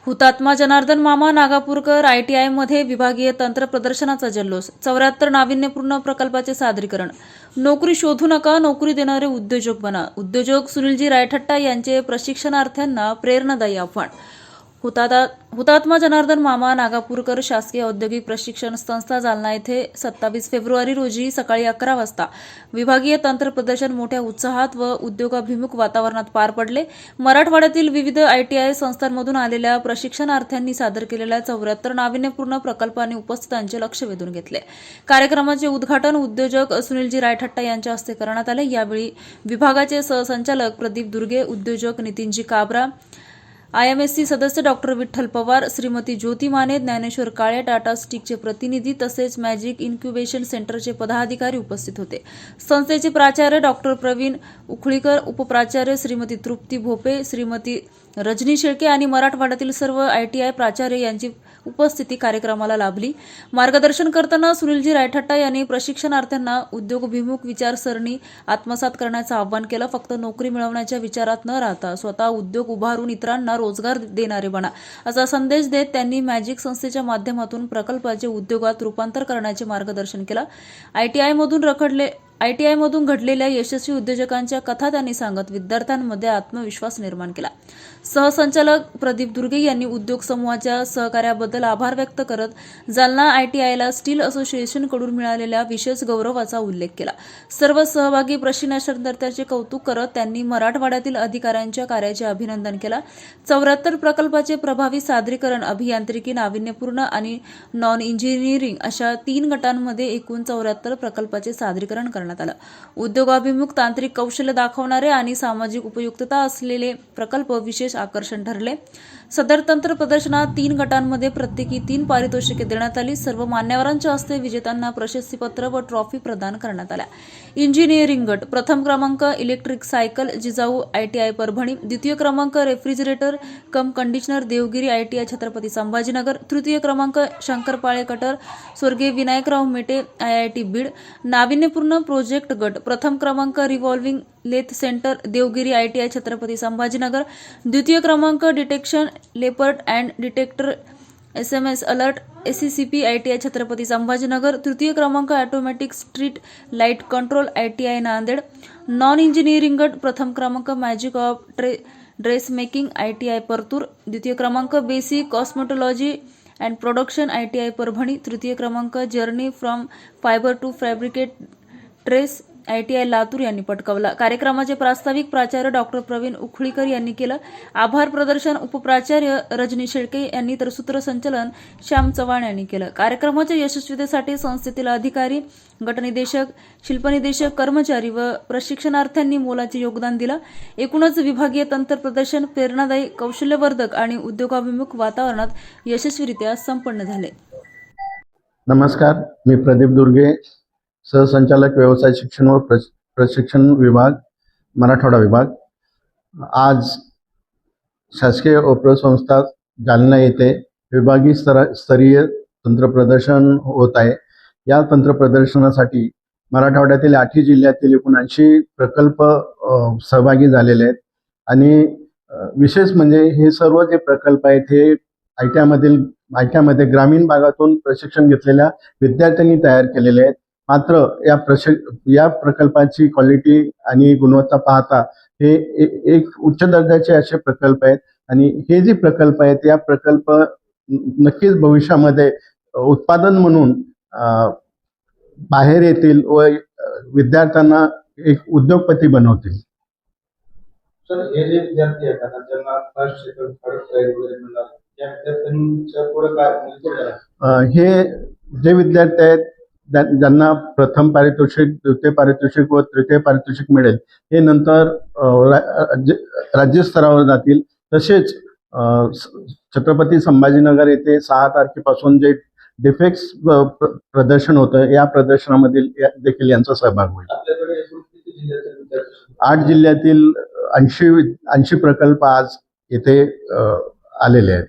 हुतात्मा जनार्दन मामा नागापूरकर ITI मध्ये विभागीय तंत्र प्रदर्शनाचा जल्लोष. 74 नाविन्यपूर्ण प्रकल्पाचे सादरीकरण. नोकरी शोधू नका, नोकरी देणारे उद्योजक बना. उद्योजक सुनीलजी रायठट्टा यांचे प्रशिक्षणार्थ्यांना प्रेरणादायी आव्हान. हुतात्मा जनार्दन मामा नागापूरकर शासकीय औद्योगिक प्रशिक्षण संस्था जालना येथे 27 फेब्रुवारी रोजी सकाळी 11 वाजता विभागीय तंत्र प्रदर्शन मोठ्या उत्साहात व उद्योगाभिमुख वातावरणात पार पडले. मराठवाड्यातील विविध ITI संस्थांमधून आलेल्या प्रशिक्षणार्थ्यांनी सादर केलेल्या 74 नाविन्यपूर्ण प्रकल्पांनी उपस्थितांचे लक्ष वेधून घेतले. कार्यक्रमाचे उद्घाटन उद्योजक सुनीलजी रायठट्टा यांच्या हस्ते करण्यात आले. यावेळी विभागाचे सहसंचालक प्रदीप दुर्गे, उद्योजक नितीनजी काबरा, IMSC सदस्य डॉक्टर विठ्ठल पवार, श्रीमती ज्योती माने, ज्ञानेश्वर काळे, टाटा स्टीलचे प्रतिनिधी तसेच मॅजिक इन्क्युबेशन सेंटरचे पदाधिकारी उपस्थित होते. संस्थेचे प्राचार्य डॉक्टर प्रवीण उखळीकर, उपप्राचार्य श्रीमती तृप्ती भोपे, श्रीमती रजनी शेळके आणि मराठवाड्यातील सर्व ITI प्राचार्य यांची उपस्थिती कार्यक्रमाला लाभली. मार्गदर्शन करताना सुनीलजी रायठट्टा यांनी प्रशिक्षणार्थ्यांना उद्योगभिमुख विचारसरणी आत्मसात करण्याचं आवाहन केलं. फक्त नोकरी मिळवण्याच्या विचारात न राहता स्वतः उद्योग उभारून इतरांना रोजगार देणारे बना, असा संदेश देत त्यांनी मॅजिक संस्थेच्या माध्यमातून प्रकल्पाचे उद्योगात रूपांतर करण्याचे मार्गदर्शन केलं. ITI मधून घडलेल्या यशस्वी उद्योजकांच्या कथा त्यांनी सांगत विद्यार्थ्यांमध्ये आत्मविश्वास निर्माण केला. सहसंचालक प्रदीप दुर्गे यांनी उद्योग समूहाच्या सहकार्याबद्दल आभार व्यक्त करत जालना ITIला स्टील असोसिएशनकडून मिळालेल्या विशेष गौरवाचा उल्लेख केला. सर्व सहभागी प्रशिक्षणार्थ्यांचे कौतुक करत त्यांनी मराठवाड्यातील अधिकाऱ्यांच्या कार्याचे अभिनंदन केला. 74 प्रकल्पाचे प्रभावी सादरीकरण अभियांत्रिकी, नाविन्यपूर्ण आणि नॉन इंजिनिअरिंग अशा 3 गटांमध्ये एकूण 74 प्रकल्पाचे सादरीकरण करण्यात आलं. उद्योगाभिमुख, तांत्रिक कौशल्य दाखवणारे आणि सामाजिक उपयुक्तता असलेले प्रकल्प विशेष आकर्षण ठरले. सदर तंत्र प्रदर्शनात 3 गटांमध्ये प्रत्येकी 3 पारितोषिके देण्यात आली. सर्व मान्यवरांच्या हस्ते विजेत्यांना प्रशस्तीपत्र व ट्रॉफी प्रदान करण्यात आल्या. इंजिनिअरिंग गट प्रथम क्रमांक electric cycle Jijau ITI Parbhani, द्वितीय क्रमांक रेफ्रिजरेटर कम कंडिशनर देवगिरी ITI छत्रपती संभाजीनगर, तृतीय क्रमांक शंकरपाळे कटर स्वर्गीय विनायकराव मेटे IIT बीड. नाविन्यपूर्ण प्रोजेक्ट गट प्रथम क्रमांक revolving lathe centre Devgiri ITI Chhatrapati Sambhajinagar, द्वितीय क्रमांक detection leopard and detector SMS alert SCCP ITI Chhatrapati Sambhajinagar, तृतीय क्रमांक automatic street light control ITI Nanded. Non engineering गट प्रथम क्रमांक magic of dress making ITI Partur, द्वितीय क्रमांक basic cosmetology and production ITI Parbhani, तृतीय क्रमांक journey from fibre to fabricate dress ITI Latur यांनी पटकावला. कार्यक्रमाचे प्रास्ताविक प्राचार्य डॉक्टर प्रवीण उखळीकर यांनी केलं. आभार प्रदर्शन उपप्राचार्य रजनी शेळके यांनी तर सूत्रसंचालन श्याम चव्हाण यांनी केलं. कार्यक्रमाच्या यशस्वीतेसाठी संस्थेतील अधिकारी, गटनिदेशक, शिल्पनिदेशक, कर्मचारी व प्रशिक्षणार्थ्यांनी मोलाचे योगदान दिलं. एकूणच विभागीय तंत्र प्रदर्शन प्रेरणादायी, कौशल्यवर्धक आणि उद्योगाभिमुख वातावरणात यशस्वीरित्या संपन्न झाले. नमस्कार, मी प्रदीप दुर्गे, सहसंचालक व्यवसाय शिक्षण व प्रशिक्षण विभाग, मराठवाडा विभाग. आज शासकीय उपसंस्था जालना येथे विभागीय स्तरीय तंत्र प्रदर्शन होत आहे. या तंत्र प्रदर्शनासाठी मराठवाड्यातील 8 जिल्ह्यातील एकूण 80 प्रकल्प सहभागी झालेले आहेत. आणि विशेष म्हणजे हे सर्व जे प्रकल्प आहेत हे ITI मध्ये ग्रामीण भागातून प्रशिक्षण घेतलेल्या विद्यार्थ्यांनी तयार केलेले आहेत. मात्र या प्रकल्पाची क्वालिटी आणि गुणवत्ता पाहता हे एक उच्च दर्जाचे असे प्रकल्प आहेत. आणि हे जे प्रकल्प आहेत या प्रकल्प नक्कीच भविष्यामध्ये उत्पादन म्हणून बाहेर येतील व विद्यार्थ्यांना एक उद्योगपती बनवतील. सर, हे जे विद्यार्थी आहेत त्यांना फर्स्ट, सेकंड, थर्ड प्राइज वगैरे मिळणार, त्या विद्यार्थ्यांच्या पुढे काय हे जे विद्यार्थी आहेत ज्यांना प्रथम पारितोषिक, द्वितीय पारितोषिक व तृतीय पारितोषिक मिळेल हे नंतर राज्यस्तरावर जातील. तसेच छत्रपती संभाजीनगर येथे 6 तारखेपासून जे डिफेक्स प्रदर्शन होतं या प्रदर्शनामधील देखील यांचा सहभाग होईल. 8 जिल्ह्यातील 80 प्रकल्प आज येथे आलेले आहेत.